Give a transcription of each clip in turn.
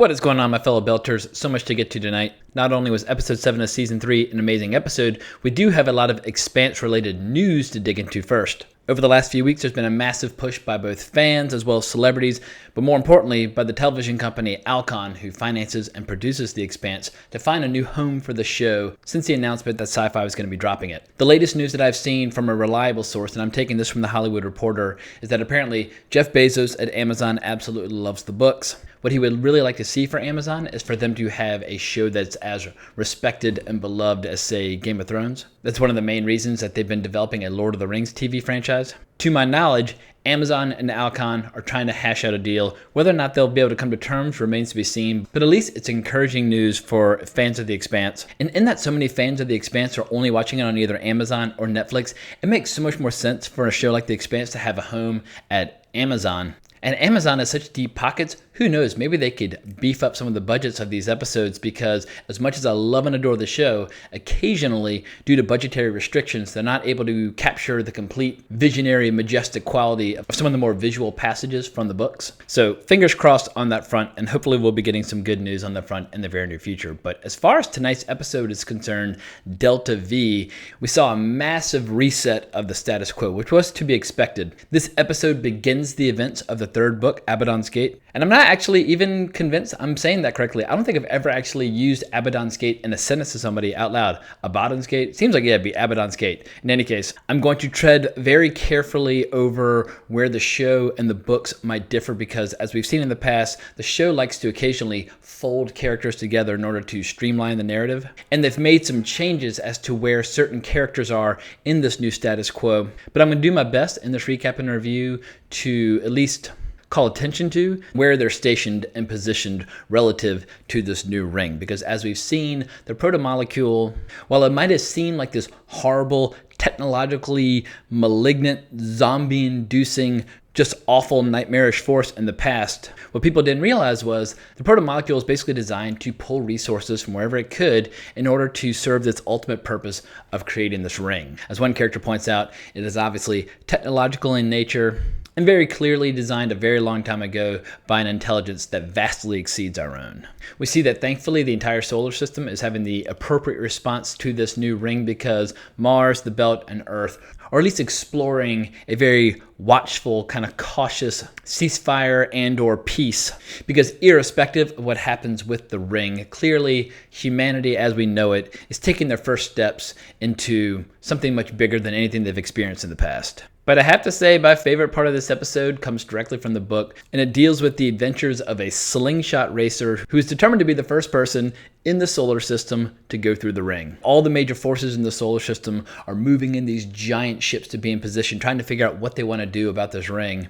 What is going on, my fellow Belters? So much to get to tonight. Not only was episode 7 of season 3 an amazing episode, we do have a lot of Expanse related news to dig into first. Over the last few weeks, there's been a massive push by both fans as well as celebrities, but more importantly, by the television company Alcon, who finances and produces The Expanse, to find a new home for the show since the announcement that Syfy was going to be dropping it. The latest news that I've seen from a reliable source, and I'm taking this from The Hollywood Reporter, is that apparently Jeff Bezos at Amazon absolutely loves the books. What he would really like to see for Amazon is for them to have a show that's as respected and beloved as, say, Game of Thrones. That's one of the main reasons that they've been developing a Lord of the Rings TV franchise. To my knowledge, Amazon and Alcon are trying to hash out a deal. Whether or not they'll be able to come to terms remains to be seen, but at least it's encouraging news for fans of The Expanse. And in that so many fans of The Expanse are only watching it on either Amazon or Netflix, it makes so much more sense for a show like The Expanse to have a home at Amazon. And Amazon has such deep pockets, who knows, maybe they could beef up some of the budgets of these episodes, because as much as I love and adore the show, occasionally, due to budgetary restrictions, they're not able to capture the complete visionary, majestic quality of some of the more visual passages from the books. So fingers crossed on that front, and hopefully we'll be getting some good news on the front in the very near future. But as far as tonight's episode is concerned, Delta V, we saw a massive reset of the status quo, which was to be expected. This episode begins the events of the third book, Abaddon's Gate. And I'm not actually even convinced I'm saying that correctly. I don't think I've ever actually used Abaddon's Gate in a sentence to somebody out loud. Abaddon's Gate? Seems like, yeah, it'd be Abaddon's Gate. In any case, I'm going to tread very carefully over where the show and the books might differ, because as we've seen in the past, the show likes to occasionally fold characters together in order to streamline the narrative. And they've made some changes as to where certain characters are in this new status quo. But I'm going to do my best in this recap and review to at least call attention to where they're stationed and positioned relative to this new ring. Because as we've seen, the proto-molecule, while it might have seemed like this horrible, technologically malignant, zombie-inducing, just awful, nightmarish force in the past, what people didn't realize was the proto-molecule is basically designed to pull resources from wherever it could in order to serve its ultimate purpose of creating this ring. As one character points out, it is obviously technological in nature, and very clearly designed a very long time ago by an intelligence that vastly exceeds our own. We see that thankfully the entire solar system is having the appropriate response to this new ring, because Mars, the Belt, and Earth are at least exploring a very watchful, kind of cautious ceasefire and or peace. Because irrespective of what happens with the ring, clearly humanity as we know it is taking their first steps into something much bigger than anything they've experienced in the past. But I have to say, my favorite part of this episode comes directly from the book, and it deals with the adventures of a slingshot racer who is determined to be the first person in the solar system to go through the ring. All the major forces in the solar system are moving in these giant ships to be in position, trying to figure out what they want to do about this ring.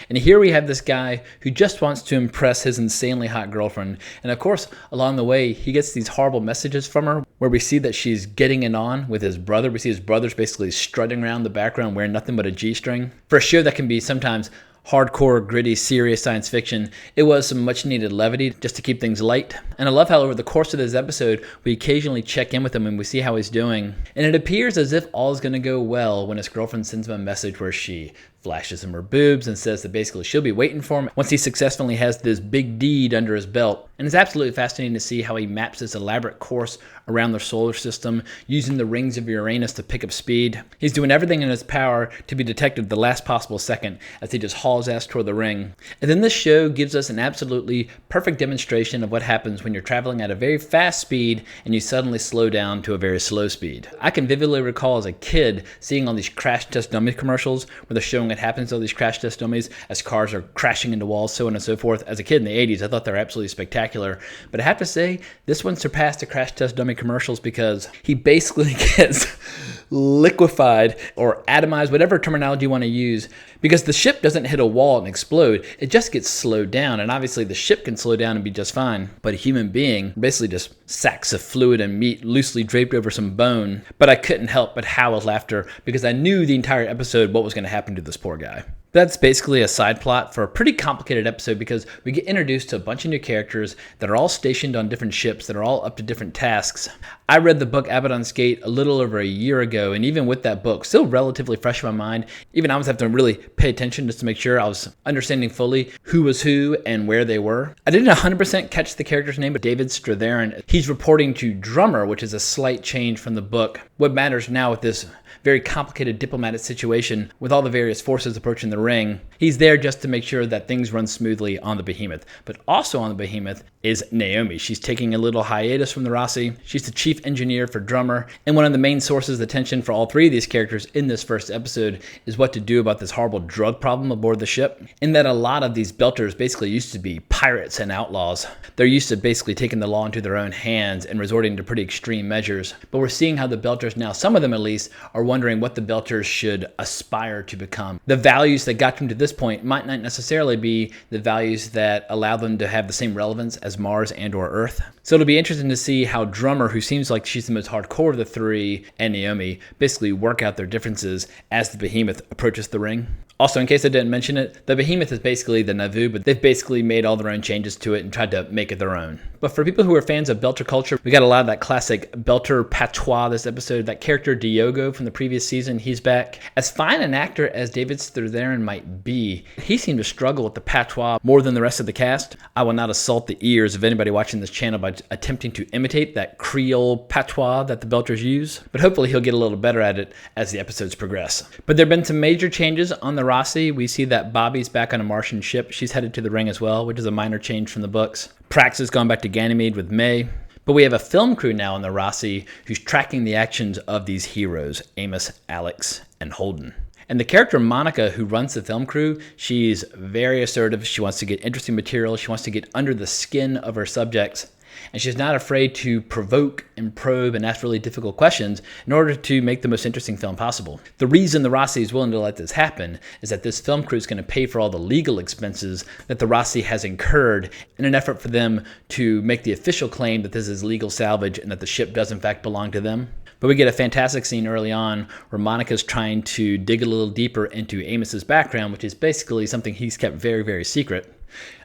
And here we have this guy who just wants to impress his insanely hot girlfriend. And of course, along the way, he gets these horrible messages from her where we see that she's getting it on with his brother. We see his brother's basically strutting around the background wearing nothing but a G-string. For a show that can be sometimes hardcore, gritty, serious science fiction, it was some much needed levity just to keep things light. And I love how over the course of this episode, we occasionally check in with him and we see how he's doing. And it appears as if all is going to go well when his girlfriend sends him a message where she flashes him her boobs and says that basically she'll be waiting for him once he successfully has this big deed under his belt. And it's absolutely fascinating to see how he maps this elaborate course around the solar system, using the rings of Uranus to pick up speed. He's doing everything in his power to be detected the last possible second as he just hauls ass toward the ring. And then this show gives us an absolutely perfect demonstration of what happens when you're traveling at a very fast speed and you suddenly slow down to a very slow speed. I can vividly recall as a kid seeing all these crash test dummy commercials where they're showing what happens to all these crash test dummies as cars are crashing into walls, so on and so forth. As a kid in the 80s, I thought they were absolutely spectacular. But I have to say, this one surpassed the crash test dummy commercials, because he basically gets liquefied or atomized, whatever terminology you want to use, because the ship doesn't hit a wall and explode. It just gets slowed down. And obviously the ship can slow down and be just fine, but a human being basically just sacks of fluid and meat loosely draped over some bone. But I couldn't help but howl with laughter, because I knew the entire episode what was going to happen to this poor guy. That's basically a side plot for a pretty complicated episode because we get introduced to a bunch of new characters that are all stationed on different ships that are all up to different tasks. I read the book Abaddon's Gate a little over a year ago, and even with that book, still relatively fresh in my mind, even I was having to really pay attention just to make sure I was understanding fully who was who and where they were. I didn't 100% catch the character's name, but David Strathairn, he's reporting to Drummer, which is a slight change from the book. What matters now with this very complicated diplomatic situation with all the various forces approaching the ring, he's there just to make sure that things run smoothly on the Behemoth. But also on the Behemoth is Naomi. She's taking a little hiatus from the Rossi. She's the chief engineer for Drummer, and one of the main sources of attention for all three of these characters in this first episode is what to do about this horrible drug problem aboard the ship, in that a lot of these Belters basically used to be pirates and outlaws. They're used to basically taking the law into their own hands and resorting to pretty extreme measures. But we're seeing how the Belters now, some of them at least, are wondering what the Belters should aspire to become. The values that got them to this point might not necessarily be the values that allow them to have the same relevance as Mars and or Earth. So it'll be interesting to see how Drummer, who seems like she's the most hardcore of the three, and Naomi basically work out their differences as the Behemoth approaches the ring. Also, in case I didn't mention it, the Behemoth is basically the Nauvoo, but they've basically made all their own changes to it and tried to make it their own. But for people who are fans of Belter culture, we got a lot of that classic Belter patois this episode. That character Diogo from the previous season, he's back. As fine an actor as David Strathairn might be, he seemed to struggle with the patois more than the rest of the cast. I will not assault the ears of anybody watching this channel by attempting to imitate that Creole patois that the Belters use, but hopefully he'll get a little better at it as the episodes progress. But there have been some major changes on the Rossi. We see that Bobby's back on a Martian ship. She's headed to the ring as well, which is a minor change from the books. Prax has gone back to Ganymede with May. But we have a film crew now on the Rossi who's tracking the actions of these heroes, Amos, Alex, and Holden. And the character Monica, who runs the film crew, she's very assertive. She wants to get interesting material. She wants to get under the skin of her subjects. And she's not afraid to provoke and probe and ask really difficult questions in order to make the most interesting film possible. The reason the Rossi is willing to let this happen is that this film crew is going to pay for all the legal expenses that the Rossi has incurred in an effort for them to make the official claim that this is legal salvage and that the ship does in fact belong to them. But we get a fantastic scene early on where Monica's trying to dig a little deeper into Amos's background, which is basically something he's kept very, very secret.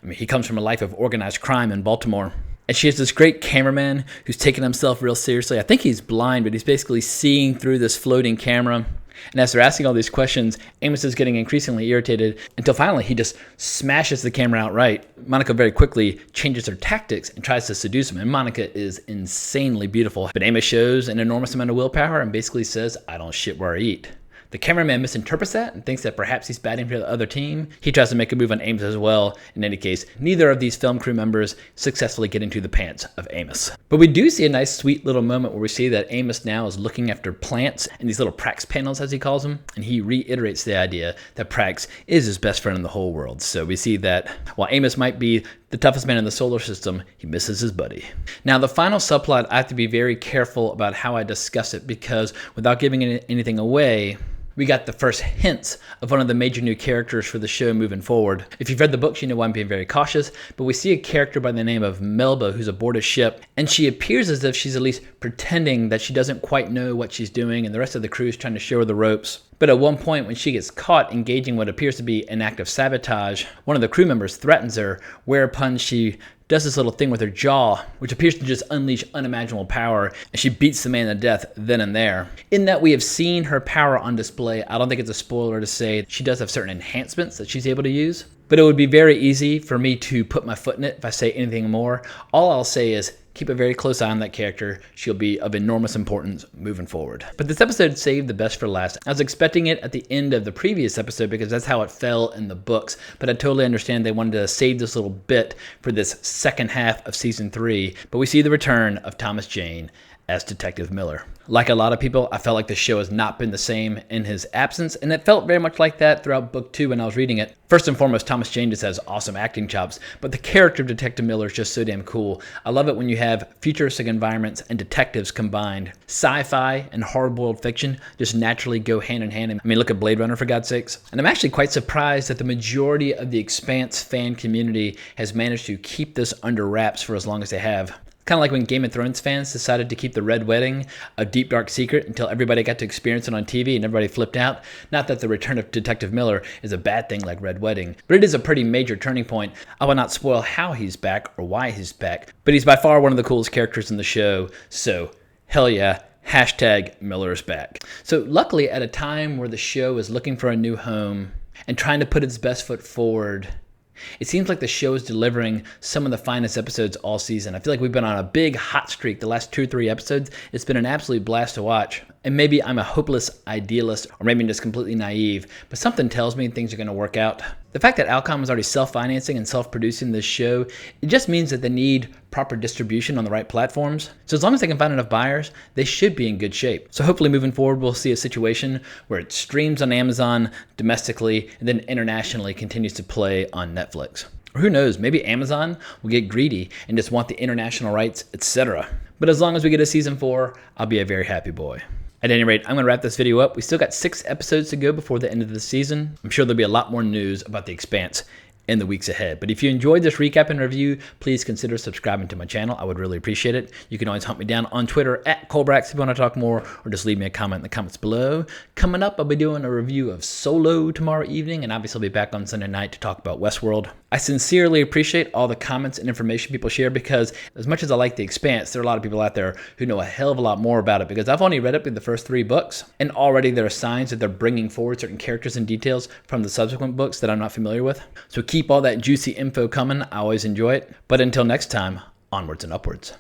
I mean, he comes from a life of organized crime in Baltimore. And she has this great cameraman who's taking himself real seriously. I think he's blind, but he's basically seeing through this floating camera. And as they're asking all these questions, Amos is getting increasingly irritated until finally he just smashes the camera outright. Monica very quickly changes her tactics and tries to seduce him. And Monica is insanely beautiful. But Amos shows an enormous amount of willpower and basically says, "I don't shit where I eat." The cameraman misinterprets that and thinks that perhaps he's batting for the other team. He tries to make a move on Amos as well. In any case, neither of these film crew members successfully get into the pants of Amos. But we do see a nice sweet little moment where we see that Amos now is looking after plants and these little Prax panels, as he calls them, and he reiterates the idea that Prax is his best friend in the whole world. So we see that while Amos might be the toughest man in the solar system, he misses his buddy. Now, the final subplot, I have to be very careful about how I discuss it because without giving anything away, we got the first hints of one of the major new characters for the show moving forward. If you've read the books, you know why I'm being very cautious, but we see a character by the name of Melba who's aboard a ship, and she appears as if she's at least pretending that she doesn't quite know what she's doing, and the rest of the crew is trying to show her the ropes. But at one point, when she gets caught engaging what appears to be an act of sabotage, one of the crew members threatens her, whereupon she does this little thing with her jaw, which appears to just unleash unimaginable power, and she beats the man to death then and there. In that we have seen her power on display, I don't think it's a spoiler to say she does have certain enhancements that she's able to use. But it would be very easy for me to put my foot in it if I say anything more. All I'll say is keep a very close eye on that character. She'll be of enormous importance moving forward. But this episode saved the best for last. I was expecting it at the end of the previous episode because that's how it fell in the books. But I totally understand they wanted to save this little bit for this second half of season 3. But we see the return of Thomas Jane as Detective Miller. Like a lot of people, I felt like the show has not been the same in his absence, and it felt very much like that throughout book 2 when I was reading it. First and foremost, Thomas Jane just has awesome acting chops, but the character of Detective Miller is just so damn cool. I love it when you have futuristic environments and detectives combined. Sci-fi and hard-boiled fiction just naturally go hand in hand. I mean, look at Blade Runner, for God's sakes. And I'm actually quite surprised that the majority of the Expanse fan community has managed to keep this under wraps for as long as they have. Kind of like when Game of Thrones fans decided to keep the Red Wedding a deep, dark secret until everybody got to experience it on TV and everybody flipped out. Not that the return of Detective Miller is a bad thing like Red Wedding, but it is a pretty major turning point. I will not spoil how he's back or why he's back, but he's by far one of the coolest characters in the show, so hell yeah. Hashtag Miller's back. So luckily, at a time where the show is looking for a new home and trying to put its best foot forward, it seems like the show is delivering some of the finest episodes all season. I feel like we've been on a big hot streak the last 2 or 3 episodes. It's been an absolute blast to watch. And maybe I'm a hopeless idealist, or maybe I'm just completely naive, but something tells me things are going to work out. The fact that Alcom is already self-financing and self-producing this show, it just means that they need proper distribution on the right platforms. So as long as they can find enough buyers, they should be in good shape. So hopefully moving forward, we'll see a situation where it streams on Amazon domestically and then internationally continues to play on Netflix. Or who knows, maybe Amazon will get greedy and just want the international rights, etc. But as long as we get a season 4, I'll be a very happy boy. At any rate, I'm going to wrap this video up. We still got 6 episodes to go before the end of the season. I'm sure there'll be a lot more news about The Expanse in the weeks ahead. But if you enjoyed this recap and review, please consider subscribing to my channel. I would really appreciate it. You can always hunt me down on Twitter at Colbrax if you want to talk more, or just leave me a comment in the comments below. Coming up, I'll be doing a review of Solo tomorrow evening, and obviously I'll be back on Sunday night to talk about Westworld. I sincerely appreciate all the comments and information people share, because as much as I like The Expanse, there are a lot of people out there who know a hell of a lot more about it, because I've only read up in the first 3 books, and already there are signs that they're bringing forward certain characters and details from the subsequent books that I'm not familiar with. So keep all that juicy info coming. I always enjoy it. But until next time, onwards and upwards.